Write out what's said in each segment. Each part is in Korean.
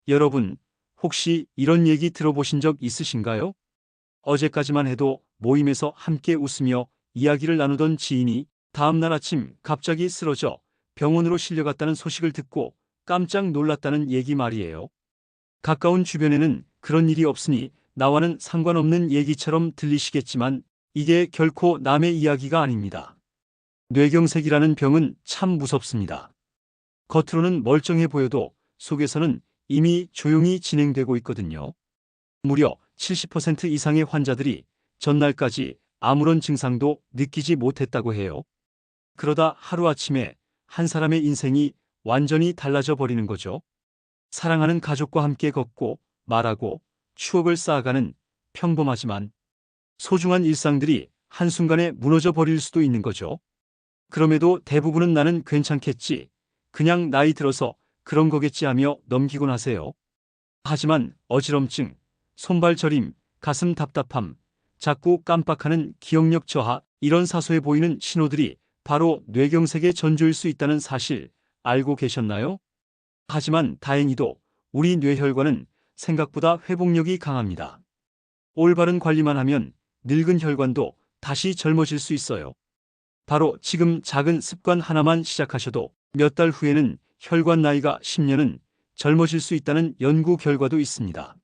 여러분, 혹시 이런 얘기 들어보신 적 있으신가요? 어제까지만 해도 모임에서 함께 웃으며 이야기를 나누던 지인이 다음날 아침 갑자기 쓰러져 병원으로 실려갔다는 소식을 듣고 깜짝 놀랐다는 얘기 말이에요. 가까운 주변에는 그런 일이 없으니 나와는 상관없는 얘기처럼 들리시겠지만 이게 결코 남의 이야기가 아닙니다. 뇌경색이라는 병은 참 무섭습니다. 겉으로는 멀쩡해 보여도 속에서는 이미 조용히 진행되고 있거든요. 무려 70% 이상의 환자들이 전날까지 아무런 증상도 느끼지 못했다고 해요. 그러다 하루아침에 한 사람의 인생이 완전히 달라져 버리는 거죠. 사랑하는 가족과 함께 걷고 말하고 추억을 쌓아가는 평범하지만 소중한 일상들이 한순간에 무너져 버릴 수도 있는 거죠. 그럼에도 대부분은 나는 괜찮겠지, 그냥 나이 들어서 그런 거겠지 하며 넘기곤 하세요. 하지만 어지럼증, 손발 저림, 가슴 답답함, 자꾸 깜빡하는 기억력 저하, 이런 사소해 보이는 신호들이 바로 뇌경색의 전조일 수 있다는 사실 알고 계셨나요? 하지만 다행히도 우리 뇌혈관은 생각보다 회복력이 강합니다. 올바른 관리만 하면 늙은 혈관도 다시 젊어질 수 있어요. 바로 지금 작은 습관 하나만 시작하셔도 몇 달 후에는 혈관 나이가 10년은 젊어질 수 있다는 연구 결과도 있습니다.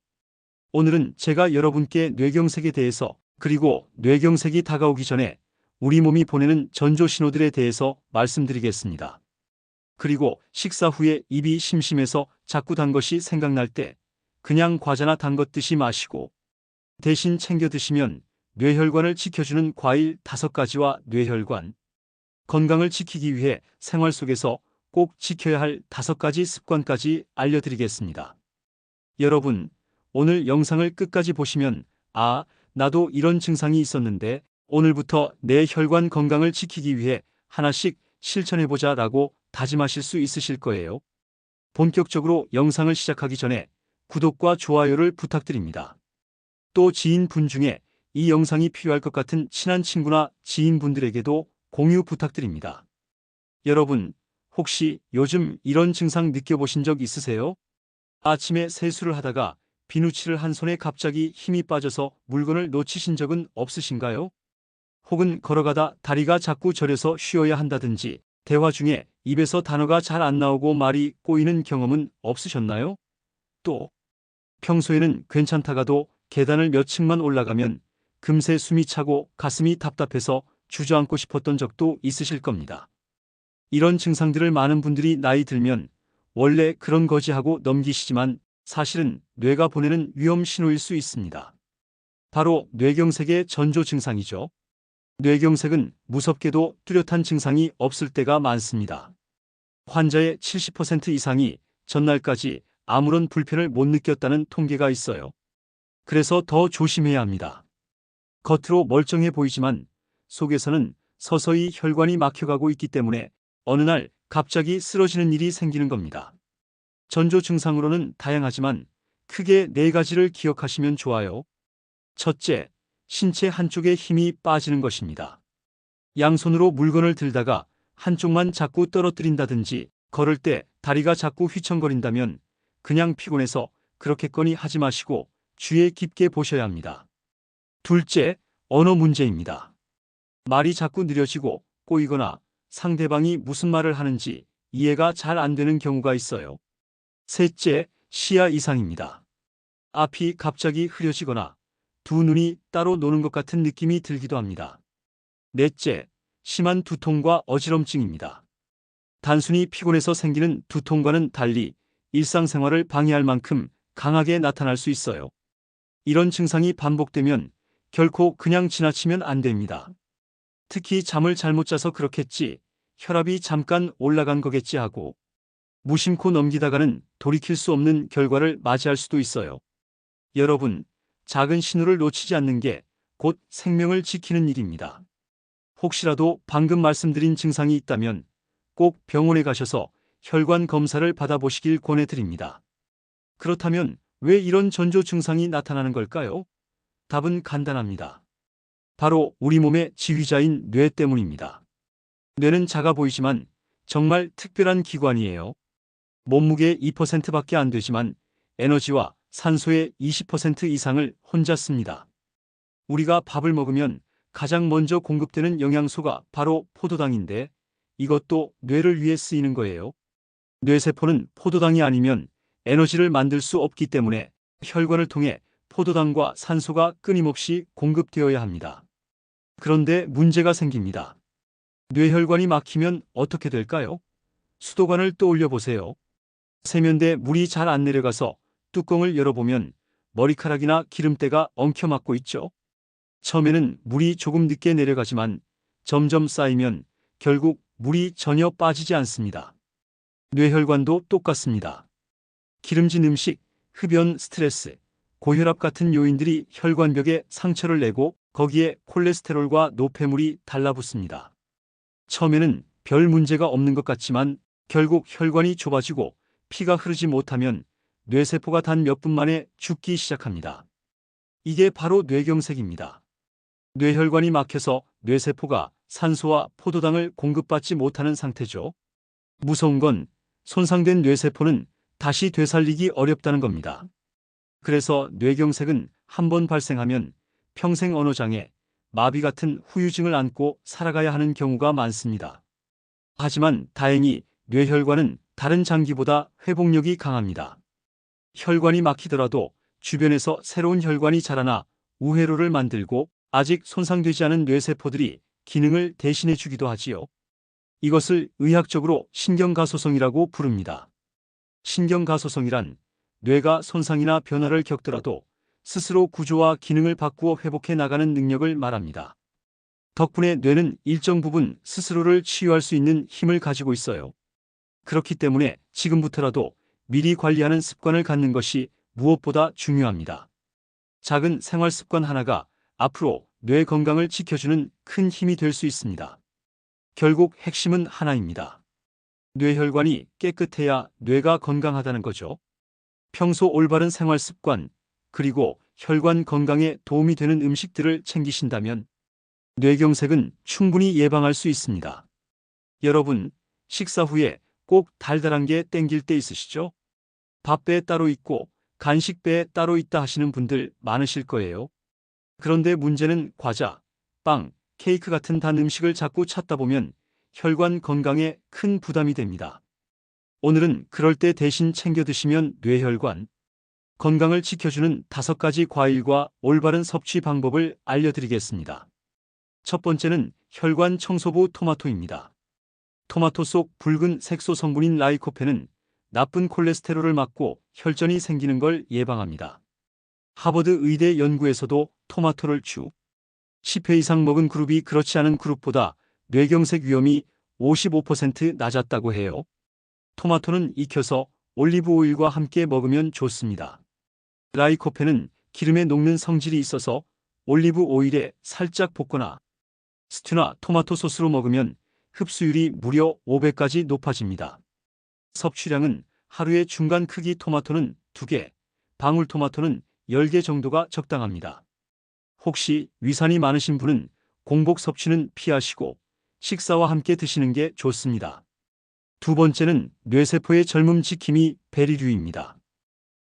오늘은 제가 여러분께 뇌경색에 대해서, 그리고 뇌경색이 다가오기 전에 우리 몸이 보내는 전조 신호들에 대해서 말씀드리겠습니다. 그리고 식사 후에 입이 심심해서 자꾸 단 것이 생각날 때 그냥 과자나 단 것 드시 마시고 대신 챙겨 드시면 뇌혈관을 지켜주는 과일 5가지와 뇌혈관 건강을 지키기 위해 생활 속에서 꼭 지켜야 할 5가지 습관까지 알려드리겠습니다. 여러분, 오늘 영상을 끝까지 보시면 나도 이런 증상이 있었는데 오늘부터 내 혈관 건강을 지키기 위해 하나씩 실천해보자 라고 다짐하실 수 있으실 거예요. 본격적으로 영상을 시작하기 전에 구독과 좋아요를 부탁드립니다. 또 지인분 중에 이 영상이 필요할 것 같은 친한 친구나 지인분들에게도 공유 부탁드립니다. 여러분, 혹시 요즘 이런 증상 느껴보신 적 있으세요? 아침에 세수를 하다가 비누칠을 한 손에 갑자기 힘이 빠져서 물건을 놓치신 적은 없으신가요? 혹은 걸어가다 다리가 자꾸 저려서 쉬어야 한다든지 대화 중에 입에서 단어가 잘 안 나오고 말이 꼬이는 경험은 없으셨나요? 또 평소에는 괜찮다가도 계단을 몇 층만 올라가면 금세 숨이 차고 가슴이 답답해서 주저앉고 싶었던 적도 있으실 겁니다. 이런 증상들을 많은 분들이 나이 들면 원래 그런 거지 하고 넘기시지만 사실은 뇌가 보내는 위험 신호일 수 있습니다. 바로 뇌경색의 전조 증상이죠. 뇌경색은 무섭게도 뚜렷한 증상이 없을 때가 많습니다. 환자의 70% 이상이 전날까지 아무런 불편을 못 느꼈다는 통계가 있어요. 그래서 더 조심해야 합니다. 겉으로 멀쩡해 보이지만 속에서는 서서히 혈관이 막혀가고 있기 때문에 어느 날 갑자기 쓰러지는 일이 생기는 겁니다. 전조 증상으로는 다양하지만 크게 4가지를 기억하시면 좋아요. 첫째, 신체 한쪽에 힘이 빠지는 것입니다. 양손으로 물건을 들다가 한쪽만 자꾸 떨어뜨린다든지 걸을 때 다리가 자꾸 휘청거린다면 그냥 피곤해서 그렇겠거니 하지 마시고 주의 깊게 보셔야 합니다. 둘째, 언어 문제입니다. 말이 자꾸 느려지고 꼬이거나 상대방이 무슨 말을 하는지 이해가 잘 안 되는 경우가 있어요. 셋째, 시야 이상입니다. 앞이 갑자기 흐려지거나 두 눈이 따로 노는 것 같은 느낌이 들기도 합니다. 넷째, 심한 두통과 어지럼증입니다. 단순히 피곤해서 생기는 두통과는 달리 일상생활을 방해할 만큼 강하게 나타날 수 있어요. 이런 증상이 반복되면 결코 그냥 지나치면 안 됩니다. 특히 잠을 잘못 자서 그렇겠지, 혈압이 잠깐 올라간 거겠지 하고 무심코 넘기다가는 돌이킬 수 없는 결과를 맞이할 수도 있어요. 여러분, 작은 신호를 놓치지 않는 게 곧 생명을 지키는 일입니다. 혹시라도 방금 말씀드린 증상이 있다면 꼭 병원에 가셔서 혈관 검사를 받아보시길 권해드립니다. 그렇다면 왜 이런 전조 증상이 나타나는 걸까요? 답은 간단합니다. 바로 우리 몸의 지휘자인 뇌 때문입니다. 뇌는 작아 보이지만 정말 특별한 기관이에요. 몸무게의 2%밖에 안 되지만 에너지와 산소의 20% 이상을 혼자 씁니다. 우리가 밥을 먹으면 가장 먼저 공급되는 영양소가 바로 포도당인데 이것도 뇌를 위해 쓰이는 거예요. 뇌세포는 포도당이 아니면 에너지를 만들 수 없기 때문에 혈관을 통해 포도당과 산소가 끊임없이 공급되어야 합니다. 그런데 문제가 생깁니다. 뇌혈관이 막히면 어떻게 될까요? 수도관을 떠올려 보세요. 세면대에 물이 잘 안 내려가서 뚜껑을 열어보면 머리카락이나 기름때가 엉켜맞고 있죠. 처음에는 물이 조금 늦게 내려가지만 점점 쌓이면 결국 물이 전혀 빠지지 않습니다. 뇌혈관도 똑같습니다. 기름진 음식, 흡연, 스트레스, 고혈압 같은 요인들이 혈관벽에 상처를 내고 거기에 콜레스테롤과 노폐물이 달라붙습니다. 처음에는 별 문제가 없는 것 같지만 결국 혈관이 좁아지고 피가 흐르지 못하면 뇌세포가 단 몇 분 만에 죽기 시작합니다. 이게 바로 뇌경색입니다. 뇌혈관이 막혀서 뇌세포가 산소와 포도당을 공급받지 못하는 상태죠. 무서운 건 손상된 뇌세포는 다시 되살리기 어렵다는 겁니다. 그래서 뇌경색은 한번 발생하면 평생 언어장애, 마비 같은 후유증을 안고 살아가야 하는 경우가 많습니다. 하지만 다행히 뇌혈관은 다른 장기보다 회복력이 강합니다. 혈관이 막히더라도 주변에서 새로운 혈관이 자라나 우회로를 만들고 아직 손상되지 않은 뇌세포들이 기능을 대신해 주기도 하지요. 이것을 의학적으로 신경가소성이라고 부릅니다. 신경가소성이란 뇌가 손상이나 변화를 겪더라도 스스로 구조와 기능을 바꾸어 회복해 나가는 능력을 말합니다. 덕분에 뇌는 일정 부분 스스로를 치유할 수 있는 힘을 가지고 있어요. 그렇기 때문에 지금부터라도 미리 관리하는 습관을 갖는 것이 무엇보다 중요합니다. 작은 생활 습관 하나가 앞으로 뇌 건강을 지켜주는 큰 힘이 될 수 있습니다. 결국 핵심은 하나입니다. 뇌혈관이 깨끗해야 뇌가 건강하다는 거죠. 평소 올바른 생활 습관, 그리고 혈관 건강에 도움이 되는 음식들을 챙기신다면 뇌경색은 충분히 예방할 수 있습니다. 여러분, 식사 후에 꼭 달달한 게 땡길 때 있으시죠? 밥배에 따로 있고 간식배에 따로 있다 하시는 분들 많으실 거예요. 그런데 문제는 과자, 빵, 케이크 같은 단 음식을 자꾸 찾다 보면 혈관 건강에 큰 부담이 됩니다. 오늘은 그럴 때 대신 챙겨 드시면 뇌혈관 건강을 지켜주는 5가지 과일과 올바른 섭취 방법을 알려드리겠습니다. 첫 번째는 혈관 청소부 토마토입니다. 토마토 속 붉은 색소 성분인 라이코펜은 나쁜 콜레스테롤을 막고 혈전이 생기는 걸 예방합니다. 하버드 의대 연구에서도 토마토를 주 10회 이상 먹은 그룹이 그렇지 않은 그룹보다 뇌경색 위험이 55% 낮았다고 해요. 토마토는 익혀서 올리브 오일과 함께 먹으면 좋습니다. 라이코펜은 기름에 녹는 성질이 있어서 올리브 오일에 살짝 볶거나 스튜나 토마토 소스로 먹으면 흡수율이 무려 5배까지 높아집니다. 섭취량은 하루에 중간 크기 토마토는 2개, 방울토마토는 10개 정도가 적당합니다. 혹시 위산이 많으신 분은 공복 섭취는 피하시고 식사와 함께 드시는 게 좋습니다. 두 번째는 뇌세포의 젊음 지킴이 베리류입니다.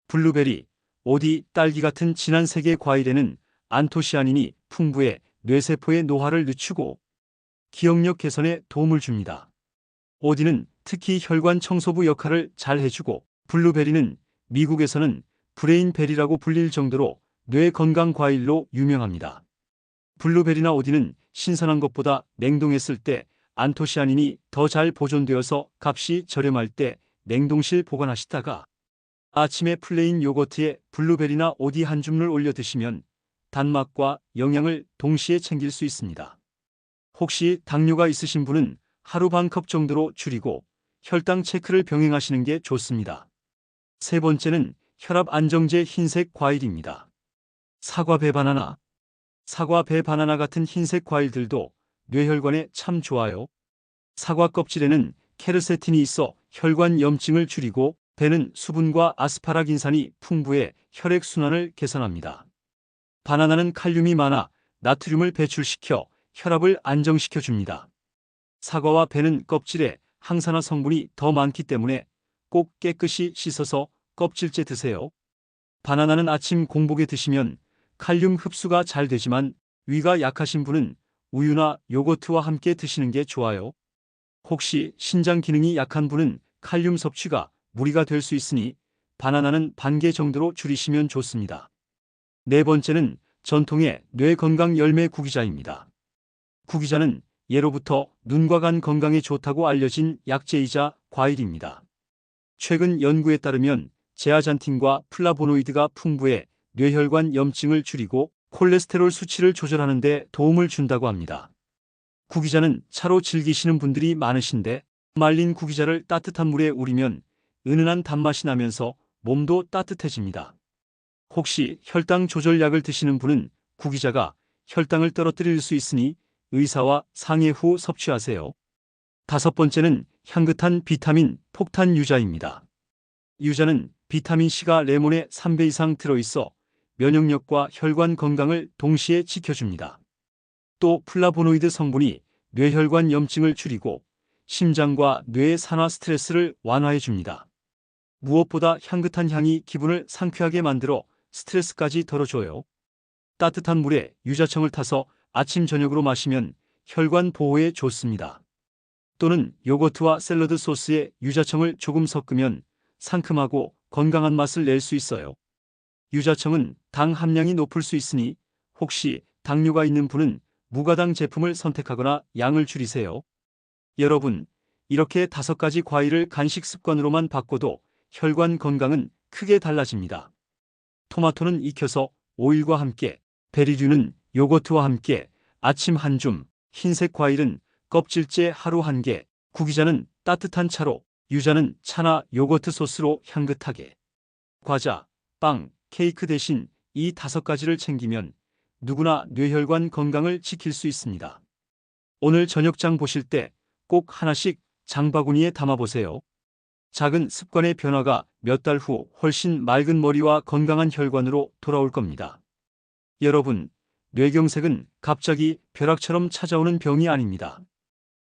블루베리, 오디, 딸기 같은 진한 색의 과일에는 안토시아닌이 풍부해 뇌세포의 노화를 늦추고 기억력 개선에 도움을 줍니다. 오디는 특히 혈관 청소부 역할을 잘 해주고 블루베리는 미국에서는 브레인베리라고 불릴 정도로 뇌 건강 과일로 유명합니다. 블루베리나 오디는 신선한 것보다 냉동했을 때 안토시아닌이 더 잘 보존되어서 값이 저렴할 때 냉동실 보관하시다가 아침에 플레인 요거트에 블루베리나 오디 한 줌을 올려 드시면 단맛과 영양을 동시에 챙길 수 있습니다. 혹시 당뇨가 있으신 분은 하루 반 컵 정도로 줄이고 혈당 체크를 병행하시는 게 좋습니다. 세 번째는 혈압 안정제 흰색 과일입니다. 사과, 배, 바나나. 사과, 배, 바나나 같은 흰색 과일들도 뇌혈관에 참 좋아요. 사과 껍질에는 케르세틴이 있어 혈관 염증을 줄이고 배는 수분과 아스파라긴산이 풍부해 혈액 순환을 개선합니다. 바나나는 칼륨이 많아 나트륨을 배출시켜 혈압을 안정시켜 줍니다. 사과와 배는 껍질에 항산화 성분이 더 많기 때문에 꼭 깨끗이 씻어서 껍질째 드세요. 바나나는 아침 공복에 드시면 칼륨 흡수가 잘 되지만 위가 약하신 분은 우유나 요거트와 함께 드시는 게 좋아요. 혹시 신장 기능이 약한 분은 칼륨 섭취가 무리가 될 수 있으니 바나나는 반 개 정도로 줄이시면 좋습니다. 네 번째는 전통의 뇌건강 열매 구기자입니다. 구기자는 예로부터 눈과 간 건강에 좋다고 알려진 약재이자 과일입니다. 최근 연구에 따르면 제아잔틴과 플라보노이드가 풍부해 뇌혈관 염증을 줄이고 콜레스테롤 수치를 조절하는 데 도움을 준다고 합니다. 구기자는 차로 즐기시는 분들이 많으신데 말린 구기자를 따뜻한 물에 우리면 은은한 단맛이 나면서 몸도 따뜻해집니다. 혹시 혈당 조절약을 드시는 분은 구기자가 혈당을 떨어뜨릴 수 있으니 의사와 상의 후 섭취하세요. 다섯 번째는 향긋한 비타민 폭탄 유자입니다. 유자는 비타민C가 레몬에 3배 이상 들어있어 면역력과 혈관 건강을 동시에 지켜줍니다. 또 플라보노이드 성분이 뇌혈관 염증을 줄이고 심장과 뇌의 산화 스트레스를 완화해 줍니다. 무엇보다 향긋한 향이 기분을 상쾌하게 만들어 스트레스까지 덜어줘요. 따뜻한 물에 유자청을 타서 아침 저녁으로 마시면 혈관 보호에 좋습니다. 또는 요거트와 샐러드 소스에 유자청을 조금 섞으면 상큼하고 건강한 맛을 낼 수 있어요. 유자청은 당 함량이 높을 수 있으니 혹시 당뇨가 있는 분은 무가당 제품을 선택하거나 양을 줄이세요. 여러분, 이렇게 5가지 과일을 간식 습관으로만 바꿔도 혈관 건강은 크게 달라집니다. 토마토는 익혀서 오일과 함께, 베리류는 요거트와 함께, 아침 한 줌, 흰색 과일은 껍질째 하루 1개, 구기자는 따뜻한 차로, 유자는 차나 요거트 소스로 향긋하게. 과자, 빵, 케이크 대신 이 5가지를 챙기면 누구나 뇌혈관 건강을 지킬 수 있습니다. 오늘 저녁장 보실 때 꼭 하나씩 장바구니에 담아보세요. 작은 습관의 변화가 몇 달 후 훨씬 맑은 머리와 건강한 혈관으로 돌아올 겁니다. 여러분, 뇌경색은 갑자기 벼락처럼 찾아오는 병이 아닙니다.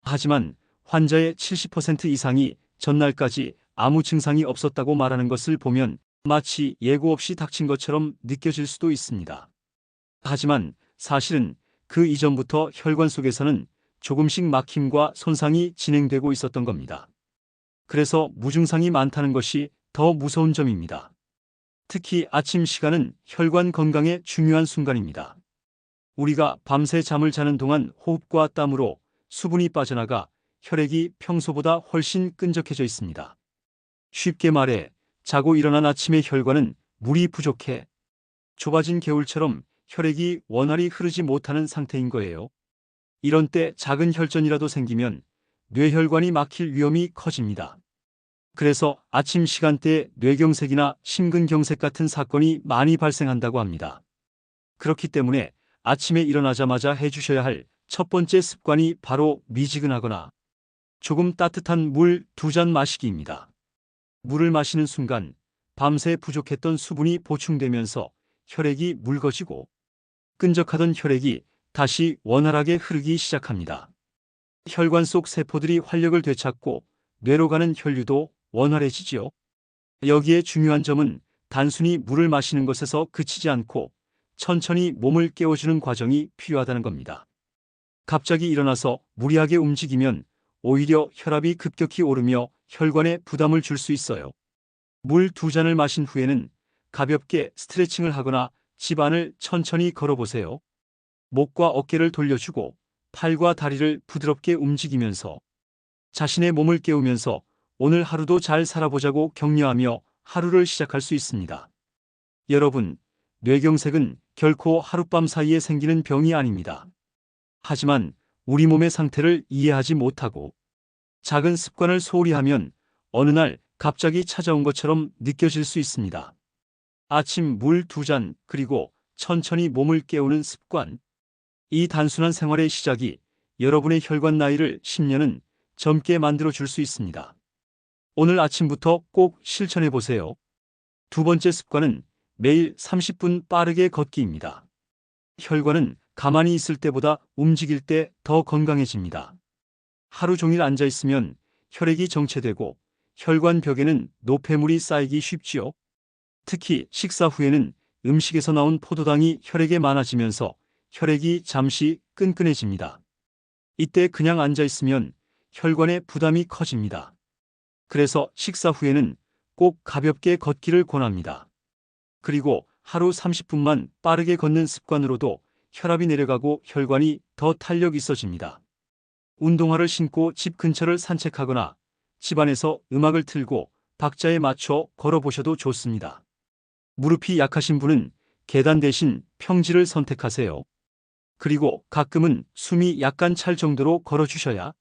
하지만 환자의 70% 이상이 전날까지 아무 증상이 없었다고 말하는 것을 보면 마치 예고 없이 닥친 것처럼 느껴질 수도 있습니다. 하지만 사실은 그 이전부터 혈관 속에서는 조금씩 막힘과 손상이 진행되고 있었던 겁니다. 그래서 무증상이 많다는 것이 더 무서운 점입니다. 특히 아침 시간은 혈관 건강에 중요한 순간입니다. 우리가 밤새 잠을 자는 동안 호흡과 땀으로 수분이 빠져나가 혈액이 평소보다 훨씬 끈적해져 있습니다. 쉽게 말해 자고 일어난 아침의 혈관은 물이 부족해 좁아진 개울처럼 혈액이 원활히 흐르지 못하는 상태인 거예요. 이런 때 작은 혈전이라도 생기면 뇌혈관이 막힐 위험이 커집니다. 그래서 아침 시간대에 뇌경색이나 심근경색 같은 사건이 많이 발생한다고 합니다. 그렇기 때문에 아침에 일어나자마자 해주셔야 할 첫 번째 습관이 바로 미지근하거나 조금 따뜻한 물 2잔 마시기입니다. 물을 마시는 순간 밤새 부족했던 수분이 보충되면서 혈액이 묽어지고 끈적하던 혈액이 다시 원활하게 흐르기 시작합니다. 혈관 속 세포들이 활력을 되찾고 뇌로 가는 혈류도 원활해지지요. 여기에 중요한 점은 단순히 물을 마시는 것에서 그치지 않고 천천히 몸을 깨워주는 과정이 필요하다는 겁니다. 갑자기 일어나서 무리하게 움직이면 오히려 혈압이 급격히 오르며 혈관에 부담을 줄 수 있어요. 물 2잔을 마신 후에는 가볍게 스트레칭을 하거나 집안을 천천히 걸어보세요. 목과 어깨를 돌려주고 팔과 다리를 부드럽게 움직이면서 자신의 몸을 깨우면서 오늘 하루도 잘 살아보자고 격려하며 하루를 시작할 수 있습니다. 여러분, 뇌경색은 결코 하룻밤 사이에 생기는 병이 아닙니다. 하지만 우리 몸의 상태를 이해하지 못하고 작은 습관을 소홀히 하면 어느 날 갑자기 찾아온 것처럼 느껴질 수 있습니다. 아침 물 2잔 그리고 천천히 몸을 깨우는 습관. 이 단순한 생활의 시작이 여러분의 혈관 나이를 10년은 젊게 만들어 줄 수 있습니다. 오늘 아침부터 꼭 실천해 보세요. 두 번째 습관은 매일 30분 빠르게 걷기입니다. 혈관은 가만히 있을 때보다 움직일 때 더 건강해집니다. 하루 종일 앉아 있으면 혈액이 정체되고 혈관 벽에는 노폐물이 쌓이기 쉽지요. 특히 식사 후에는 음식에서 나온 포도당이 혈액에 많아지면서 혈액이 잠시 끈끈해집니다. 이때 그냥 앉아 있으면 혈관의 부담이 커집니다. 그래서 식사 후에는 꼭 가볍게 걷기를 권합니다. 그리고 하루 30분만 빠르게 걷는 습관으로도 혈압이 내려가고 혈관이 더 탄력 있어집니다. 운동화를 신고 집 근처를 산책하거나 집안에서 음악을 틀고 박자에 맞춰 걸어보셔도 좋습니다. 무릎이 약하신 분은 계단 대신 평지를 선택하세요. 그리고 가끔은 숨이 약간 찰 정도로 걸어주셔야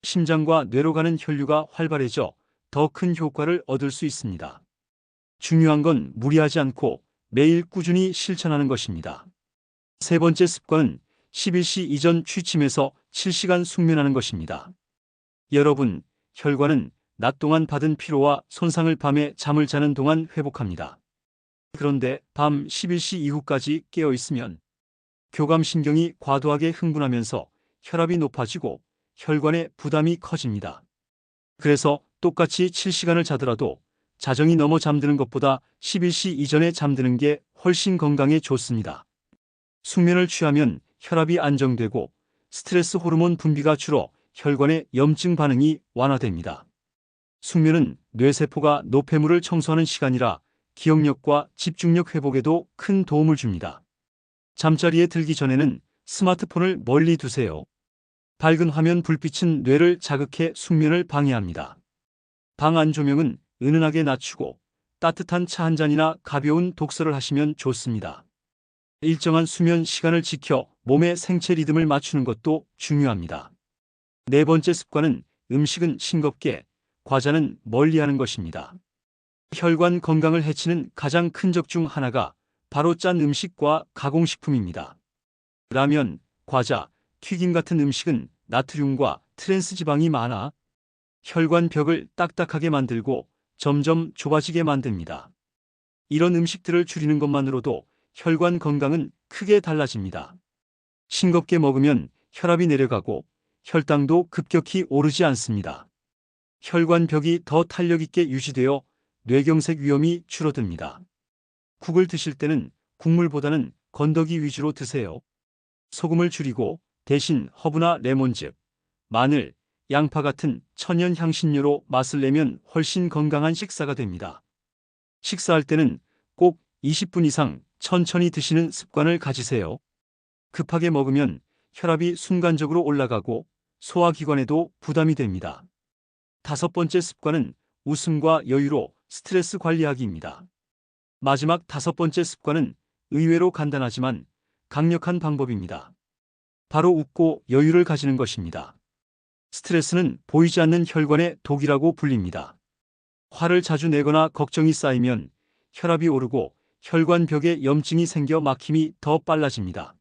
심장과 뇌로 가는 혈류가 활발해져 더 큰 효과를 얻을 수 있습니다. 중요한 건 무리하지 않고 매일 꾸준히 실천하는 것입니다. 세 번째 습관은 11시 이전 취침에서 7시간 숙면하는 것입니다. 여러분, 혈관은 낮 동안 받은 피로와 손상을 밤에 잠을 자는 동안 회복합니다. 그런데 밤 11시 이후까지 깨어 있으면 교감신경이 과도하게 흥분하면서 혈압이 높아지고 혈관의 부담이 커집니다. 그래서 똑같이 7시간을 자더라도 자정이 넘어 잠드는 것보다 11시 이전에 잠드는 게 훨씬 건강에 좋습니다. 숙면을 취하면 혈압이 안정되고 스트레스 호르몬 분비가 줄어 혈관의 염증 반응이 완화됩니다. 숙면은 뇌세포가 노폐물을 청소하는 시간이라 기억력과 집중력 회복에도 큰 도움을 줍니다. 잠자리에 들기 전에는 스마트폰을 멀리 두세요. 밝은 화면 불빛은 뇌를 자극해 숙면을 방해합니다. 방 안 조명은 은은하게 낮추고 따뜻한 차 한 잔이나 가벼운 독서를 하시면 좋습니다. 일정한 수면 시간을 지켜 몸의 생체 리듬을 맞추는 것도 중요합니다. 네 번째 습관은 음식은 싱겁게, 과자는 멀리하는 것입니다. 혈관 건강을 해치는 가장 큰 적 중 하나가 바로 짠 음식과 가공식품입니다. 라면, 과자, 튀김 같은 음식은 나트륨과 트랜스 지방이 많아 혈관 벽을 딱딱하게 만들고 점점 좁아지게 만듭니다. 이런 음식들을 줄이는 것만으로도 혈관 건강은 크게 달라집니다. 싱겁게 먹으면 혈압이 내려가고 혈당도 급격히 오르지 않습니다. 혈관 벽이 더 탄력 있게 유지되어 뇌경색 위험이 줄어듭니다. 국을 드실 때는 국물보다는 건더기 위주로 드세요. 소금을 줄이고 대신 허브나 레몬즙, 마늘, 양파 같은 천연 향신료로 맛을 내면 훨씬 건강한 식사가 됩니다. 식사할 때는 꼭 20분 이상 천천히 드시는 습관을 가지세요. 급하게 먹으면 혈압이 순간적으로 올라가고 소화기관에도 부담이 됩니다. 다섯 번째 습관은 웃음과 여유로 스트레스 관리하기입니다. 마지막 다섯 번째 습관은 의외로 간단하지만 강력한 방법입니다. 바로 웃고 여유를 가지는 것입니다. 스트레스는 보이지 않는 혈관의 독이라고 불립니다. 화를 자주 내거나 걱정이 쌓이면 혈압이 오르고 혈관 벽에 염증이 생겨 막힘이 더 빨라집니다.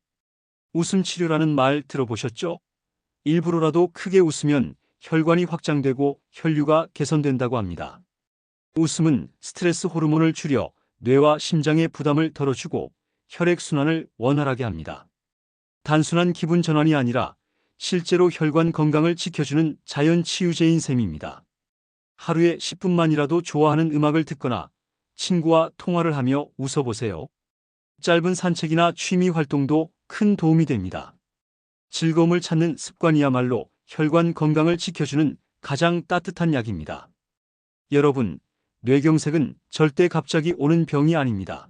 웃음 치료라는 말 들어보셨죠? 일부러라도 크게 웃으면 혈관이 확장되고 혈류가 개선된다고 합니다. 웃음은 스트레스 호르몬을 줄여 뇌와 심장의 부담을 덜어주고 혈액순환을 원활하게 합니다. 단순한 기분 전환이 아니라 실제로 혈관 건강을 지켜주는 자연 치유제인 셈입니다. 하루에 10분만이라도 좋아하는 음악을 듣거나 친구와 통화를 하며 웃어보세요. 짧은 산책이나 취미 활동도 큰 도움이 됩니다. 즐거움을 찾는 습관이야말로 혈관 건강을 지켜주는 가장 따뜻한 약입니다. 여러분, 뇌경색은 절대 갑자기 오는 병이 아닙니다.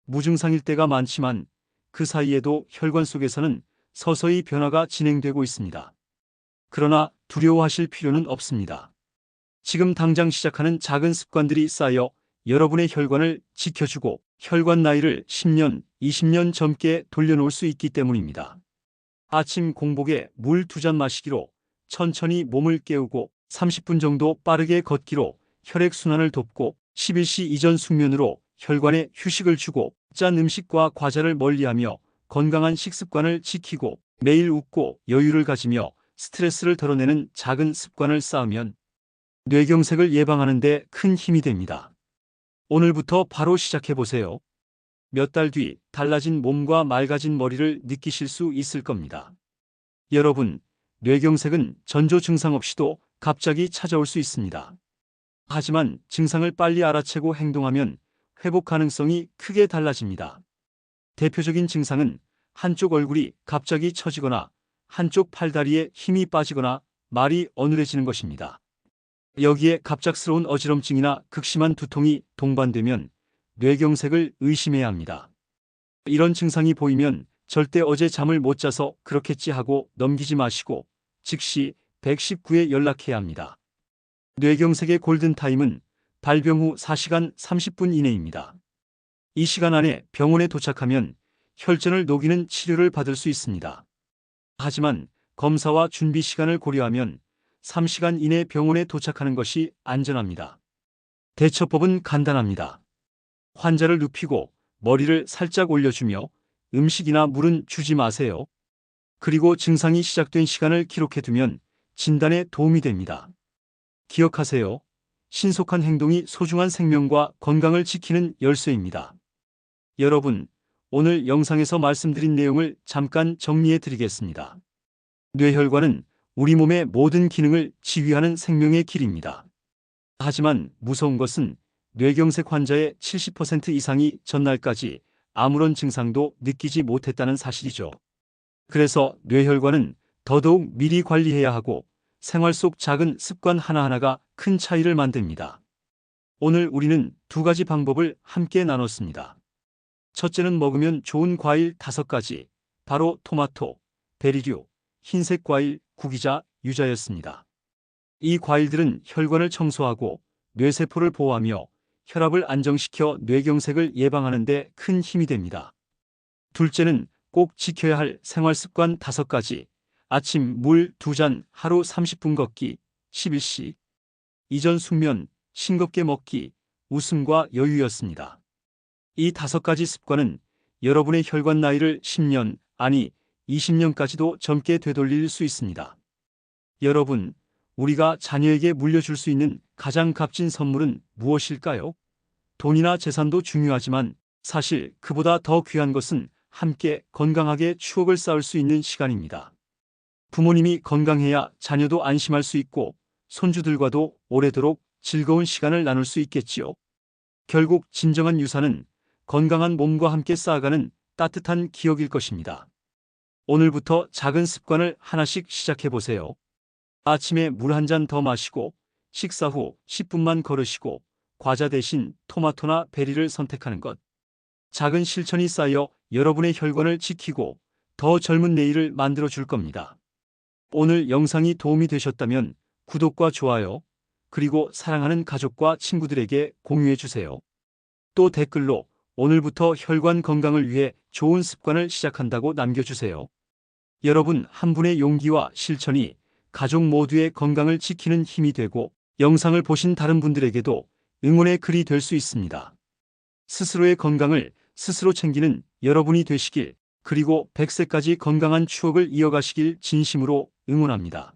무증상일 때가 많지만 그 사이에도 혈관 속에서는 서서히 변화가 진행되고 있습니다. 그러나 두려워하실 필요는 없습니다. 지금 당장 시작하는 작은 습관들이 쌓여 여러분의 혈관을 지켜주고 혈관 나이를 10년, 20년 젊게 돌려놓을 수 있기 때문입니다. 아침 공복에 물 2잔 마시기로 천천히 몸을 깨우고 30분 정도 빠르게 걷기로 혈액순환을 돕고 11시 이전 숙면으로 혈관에 휴식을 주고 짠 음식과 과자를 멀리하며 건강한 식습관을 지키고 매일 웃고 여유를 가지며 스트레스를 덜어내는 작은 습관을 쌓으면 뇌경색을 예방하는 데 큰 힘이 됩니다. 오늘부터 바로 시작해보세요. 몇 달 뒤 달라진 몸과 맑아진 머리를 느끼실 수 있을 겁니다. 여러분, 뇌경색은 전조 증상 없이도 갑자기 찾아올 수 있습니다. 하지만 증상을 빨리 알아채고 행동하면 회복 가능성이 크게 달라집니다. 대표적인 증상은 한쪽 얼굴이 갑자기 처지거나 한쪽 팔다리에 힘이 빠지거나 말이 어눌해지는 것입니다. 여기에 갑작스러운 어지럼증이나 극심한 두통이 동반되면 뇌경색을 의심해야 합니다. 이런 증상이 보이면 절대 어제 잠을 못 자서 그렇겠지 하고 넘기지 마시고 즉시 119에 연락해야 합니다. 뇌경색의 골든타임은 발병 후 4시간 30분 이내입니다. 이 시간 안에 병원에 도착하면 혈전을 녹이는 치료를 받을 수 있습니다. 하지만 검사와 준비 시간을 고려하면 3시간 이내 병원에 도착하는 것이 안전합니다. 대처법은 간단합니다. 환자를 눕히고 머리를 살짝 올려주며 음식이나 물은 주지 마세요. 그리고 증상이 시작된 시간을 기록해두면 진단에 도움이 됩니다. 기억하세요. 신속한 행동이 소중한 생명과 건강을 지키는 열쇠입니다. 여러분, 오늘 영상에서 말씀드린 내용을 잠깐 정리해 드리겠습니다. 뇌혈관은 우리 몸의 모든 기능을 지휘하는 생명의 길입니다. 하지만 무서운 것은 뇌경색 환자의 70% 이상이 전날까지 아무런 증상도 느끼지 못했다는 사실이죠. 그래서 뇌혈관은 더더욱 미리 관리해야 하고 생활 속 작은 습관 하나하나가 큰 차이를 만듭니다. 오늘 우리는 두 가지 방법을 함께 나눴습니다. 첫째는 먹으면 좋은 과일 5가지, 바로 토마토, 베리류, 흰색 과일, 구기자, 유자였습니다. 이 과일들은 혈관을 청소하고 뇌세포를 보호하며 혈압을 안정시켜 뇌경색을 예방하는 데 큰 힘이 됩니다. 둘째는 꼭 지켜야 할 생활습관 5가지, 아침 물 2잔, 하루 30분 걷기, 11시, 이전 숙면, 싱겁게 먹기, 웃음과 여유였습니다. 이 5가지 습관은 여러분의 혈관 나이를 10년, 아니 20년까지도 젊게 되돌릴 수 있습니다. 여러분, 우리가 자녀에게 물려줄 수 있는 가장 값진 선물은 무엇일까요? 돈이나 재산도 중요하지만 사실 그보다 더 귀한 것은 함께 건강하게 추억을 쌓을 수 있는 시간입니다. 부모님이 건강해야 자녀도 안심할 수 있고 손주들과도 오래도록 즐거운 시간을 나눌 수 있겠지요. 결국 진정한 유산은 건강한 몸과 함께 쌓아가는 따뜻한 기억일 것입니다. 오늘부터 작은 습관을 하나씩 시작해 보세요. 아침에 물 한 잔 더 마시고 식사 후 10분만 걸으시고 과자 대신 토마토나 베리를 선택하는 것. 작은 실천이 쌓여 여러분의 혈관을 지키고 더 젊은 내일을 만들어 줄 겁니다. 오늘 영상이 도움이 되셨다면 구독과 좋아요, 그리고 사랑하는 가족과 친구들에게 공유해 주세요. 또 댓글로 오늘부터 혈관 건강을 위해 좋은 습관을 시작한다고 남겨주세요. 여러분 한 분의 용기와 실천이 가족 모두의 건강을 지키는 힘이 되고 영상을 보신 다른 분들에게도 응원의 글이 될 수 있습니다. 스스로의 건강을 스스로 챙기는 여러분이 되시길, 그리고 100세까지 건강한 추억을 이어가시길 진심으로 응원합니다.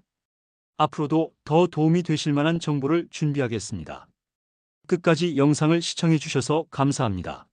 앞으로도 더 도움이 되실 만한 정보를 준비하겠습니다. 끝까지 영상을 시청해 주셔서 감사합니다.